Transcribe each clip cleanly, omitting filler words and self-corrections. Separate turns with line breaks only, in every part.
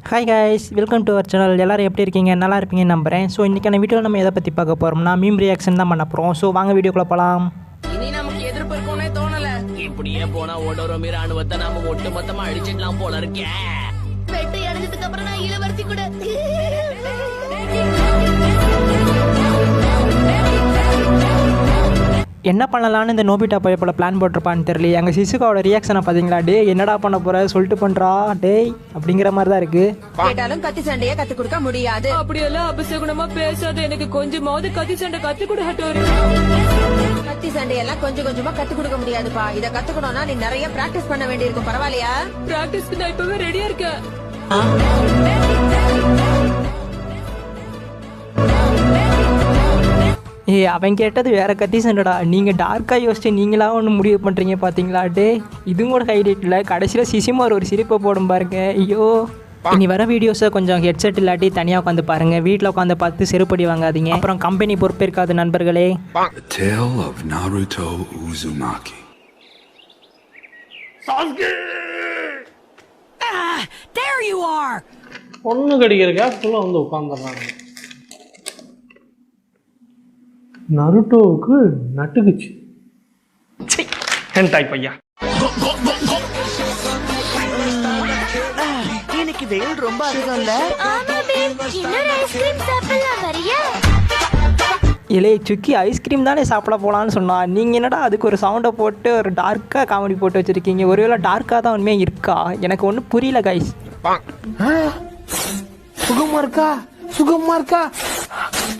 Hi guys, welcome to our channel. எல்லோரும் எப்படி இருக்கீங்க? நல்லா இருப்பீங்கன்னு நம்புகிறேன். ஸோ இன்றைக்கான வீடியோவில் நம்ம எதை பற்றி பார்க்க போகிறோம்னா மீம் ரியாக்ஷன் தான் பண்ண போகிறோம். ஸோ வாங்க வீடியோக்குள்ளே போகலாம்.
இனி நமக்கு எதிர்ப்பு இருக்கும்னே தோணல. இப்படியே போனா ஓடோரமி ராணுவத்தை நாம ஒட்டு மொத்தமா அடிச்சிடலாம் போல இருக்கேன்.
வெட்டு அடைஞ்சதுக்கு அப்புறம் நான் இளவரசி கூட
என்ன பண்ணலான்னு இந்த நோபிட்டா போய் போல பிளான் போட்டிருப்பான்னு தெரியல. எங்கள் சிசுகாவோட ரியாக்ஷனை பார்த்தீங்களா? டே என்னடா பண்ண போகிற சொல்லிட்டு பண்ணுறா டேய் அப்படிங்கிற மாதிரி தான் இருக்குது.
கேட்டாலும் கத்தி சண்டையை கத்து கொடுக்க முடியாது.
அப்படியெல்லாம் அபசகுணமா பேசாத. எனக்கு கொஞ்சமாவது கத்தி சண்டை கத்து கூட ஹட்டோரு.
கத்தி சண்டையெல்லாம் கொஞ்சம் கொஞ்சமா கத்து கொடுக்க முடியாதுப்பா. இத கத்துக்கணும்னா நீ நிறைய பிராக்டிஸ் பண்ண வேண்டியிருக்கும். பரவாயில்லையா?
பிராக்டிஸ்க்கு நான் இப்பவே ரெடியா இருக்கேன்.
அவன் கேட்டது வேற கத்தி சண்டடா. நீங்கள் டார்க்காக யோசிச்சு நீங்களா ஒன்று முடிவு பண்ணுறீங்க பார்த்தீங்களா? டே இதுவும் கூட ஹைலைட் இல்லை. கடைசியில் சிசிமார் ஒரு சிரிப்பை போடும் பாருங்க. ஐயோ, இனி வர வீடியோஸை கொஞ்சம் ஹெட்செட் இல்லாட்டி தனியாக உட்காந்து பாருங்கள். வீட்டில் உட்காந்து பார்த்து செருப்படி வாங்காதீங்க. அப்புறம் கம்பெனி பொறுப்பேற்காது நண்பர்களே.
பொண்ணு கடிக்கிறக்கா ஃபுல்லாக வந்து உட்காந்துடுறாங்க. நருட்டோவுக்கு நட்டுக்குச்சு. ஹென்டாய் பையா.
இன்னைக்கு வெயில் ரொம்ப அதிகம் இல்ல?
இலே சுக்கி ஐஸ்கிரீம் தானே சாப்பிட போகலான்னு சொன்னா. நீங்கள் என்னடா அதுக்கு ஒரு சவுண்டை போட்டு ஒரு டார்க்காக காமெடி போட்டு வச்சுருக்கீங்க. ஒருவேளை டார்க்காக தான் உண்மையாக இருக்கா? எனக்கு ஒன்றும் புரியல கைஸ்.
சுகமா இருக்கா? சுகமா இருக்கா?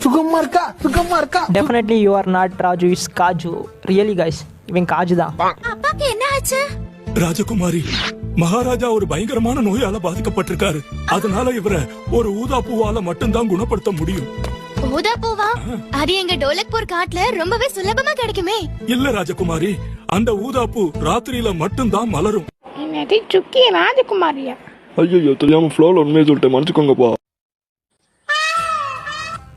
சுகமா இருக்கா? சுகமா இருக்கா?
Definitely you are not Raju, is kaju. Really guys, இவன் காஜு தான்.
அப்பாக்கு என்ன ஆச்சு?
ராஜகுமாரி, மகாராஜா ஒரு பயங்கரமான நோயால பாதிக்கப்பட்டிருக்காரு. அதனால இவரை ஒரு ஊதா பூவால மட்டும்தான் குணப்படுத்த முடியும்.
ஊதா பூவா? அது எங்க டோலக்பூர் காட்டுல ரொம்பவே சுலபமா கிடைக்குமே.
இல்ல ராஜகுமாரி, அந்த ஊதா பூ ராத்திரியில மட்டும்தான் மலரும்.
என்னது சுக்கி ராஜகுமாரியா?
ஐயோ, தெரியாம ஃப்ளோல உண்மையை சொல்லிட்டேன், மன்னிச்சுக்கோங்கப்பா.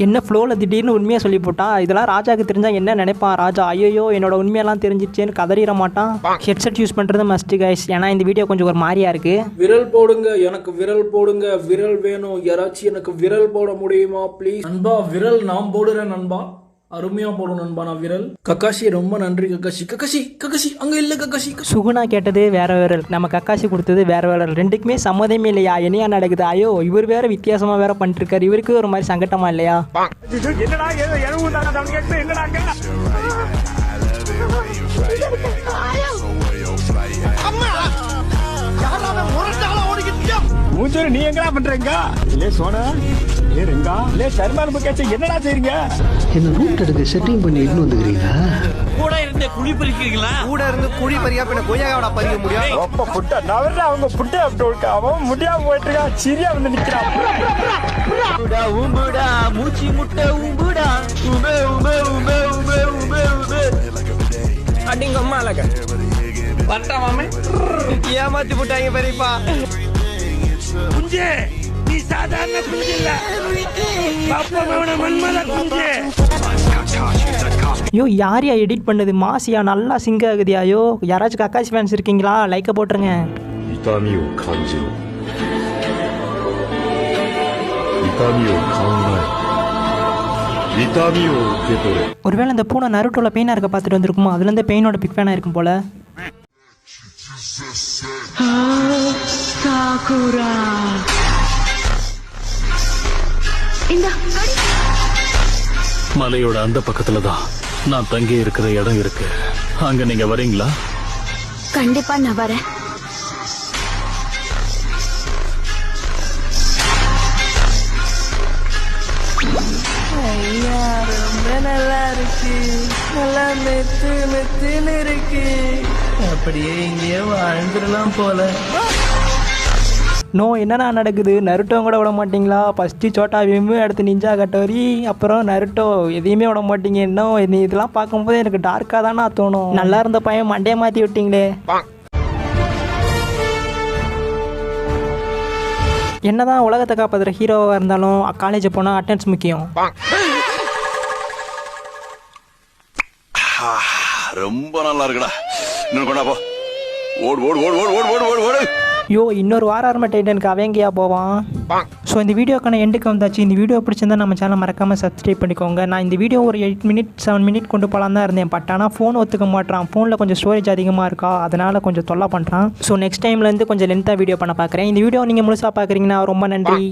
என்ன ஃப்ளோவில் திடீர்னு உண்மையாக சொல்லி போட்டான். இதெல்லாம் ராஜாவுக்கு தெரிஞ்சால் என்ன நினைப்பான் ராஜா? ஐயோ என்னோட உண்மையெல்லாம் தெரிஞ்சிச்சேன்னு கதறிட மாட்டான். ஹெட்செட் யூஸ் பண்ணுறது மஸ்ட் கைஸ். ஏன்னா இந்த வீடியோ கொஞ்சம் ஒரு மாதிரியா இருக்கு.
விரல் போடுங்க, எனக்கு விரல் போடுங்க. விரல் வேணும். யாராச்சும் எனக்கு விரல் போட முடியுமா ப்ளீஸ்? நண்பா விரல் நான் போடுறேன் நண்பா. அருமையா போடும் நண்பா நான் விரல். கக்காஷி ரொம்ப நன்றி கக்காஷி. கக்காஷி கக்காஷி அங்க இல்ல கக்காஷி.
சுகுணா கேட்டது வேற விரல், நம்ம கக்காஷி கொடுத்தது வேற விரல். ரெண்டுக்குமே சம்மதமே இல்லையா? என்னையா நடக்குது? ஐயோ இவர் வேற வித்தியாசமா வேற பண்ணிட்டு இருக்காரு. இவருக்கு ஒரு மாதிரி சங்கட்டமா இல்லையா?
நீ எங்கடா பண்றீங்க? இல்ல சோனா, இல்ல ரெங்கா, இல்ல சர்மான் முகேஷ் என்னடா செய்றீங்க?
என்ன ரூட் எடுத்து செட்டிங் பண்ணி இட்டு வந்துக்கிறீங்களா?
கூட இருந்து குழி பறிக்கிறீங்களா? கூட இருந்து குழி பறியா பின்ன கொய்யாவோட பறிக்க முடியும்.
அப்ப புட்ட நவர்ல அவங்க புட்ட அப்படி அவன் முடியாம போயிட்டு இருக்கா. சிரியா வந்து நிக்கிறான்.
உம்புடா உம்புடா மூச்சி முட்டை உம்புடா உபே உபே உபே உபே உபே உபே அடிங்க அம்மாலக வட்டா மாமே ஏமாத்தி போட்டாங்க பெரியப்பா.
குஞ்சே, நீ சாதாரண குஞ்சு இல்ல, பாப்பா மன்மத குஞ்சு.
ஐயோ யாரையா எடிட் பண்ணது? மாசியா நல்லா சிங்க ஆகுதியா? ஐயோ யாராச்சும் கக்காசி ஃபேன்ஸ் இருக்கீங்களா? லைக்கை போட்டுருங்க. ஒருவேளை இந்த பூனை நருட்டோல பெயினா இருக்க பார்த்துட்டு வந்திருக்குமோ? அதுல இருந்து பெயினோட பிக் ஃபேனா இருக்கும் போல.
மலையோட அந்த பக்கத்துல தான் நான் தங்கி இருக்கிற இடம் இருக்கு. அங்க நீங்க வரீங்களா?
கண்டிப்பா நான் வரேன்.
ரொம்ப நல்லா இருக்கு. நல்லா மெத்து மெத்துன்னு இருக்கு. அப்படியே இங்கேயே வாழ்ந்துடலாம் போல.
நோ, என்னண்ணா நடக்குது? நருட்டோ கூட விட மாட்டிங்களா? ஃபஸ்ட்டு சோட்டா பீமு, அடுத்து நிஞ்சா கட்டோரி, அப்புறம் நருட்டோ, எதையுமே விட மாட்டீங்க. இன்னும் இதெல்லாம் பார்க்கும்போது எனக்கு டார்க்காக தானே தோணும். நல்லா இருந்த பையன் மண்டையை மாற்றி விட்டீங்களே. என்னதான் உலகத்தை காப்பாற்றுற ஹீரோவாக இருந்தாலும் காலேஜ் போனால் அட்டெண்டன்ஸ் முக்கியம்.
ரொம்ப நல்லா இருக்குடா. இன்னும் கொண்டாப்போ. ஓடு ஓடு ஓடு ஓடு ஓடு ஓடு ஓடு ஓடு.
யோ இன்னொரு வாரம் ஆரம்ப டைட்டனுக்கு அவங்கயா போவான். ஸோ இந்த வீடியோக்கான எண்டுக்கு வந்தாச்சு. இந்த வீடியோ பிடிச்சிருந்தா நம்ம சேனல் மறக்காமல் சப்ஸ்கிரைப் பண்ணிக்கோங்க. நான் இந்த வீடியோ ஒரு 8 மினிட் 7 மினிட் கொண்டு போகலாம் தான் இருந்தேன். பட் ஆனால் ஃபோன் ஒத்துக்க மாட்டான். ஃபோனில் கொஞ்சம் ஸ்டோரேஜ் அதிகமாக இருக்கா, அதனால் கொஞ்சம் தொல்லை பண்ணுறான். ஸோ நெக்ஸ்ட் டைம்லேருந்து கொஞ்சம் லென்த்தாக வீடியோ பண்ண பார்க்குறேன். இந்த வீடியோ நீங்கள் முழுசாக பார்க்குறீங்கன்னா ரொம்ப நன்றி.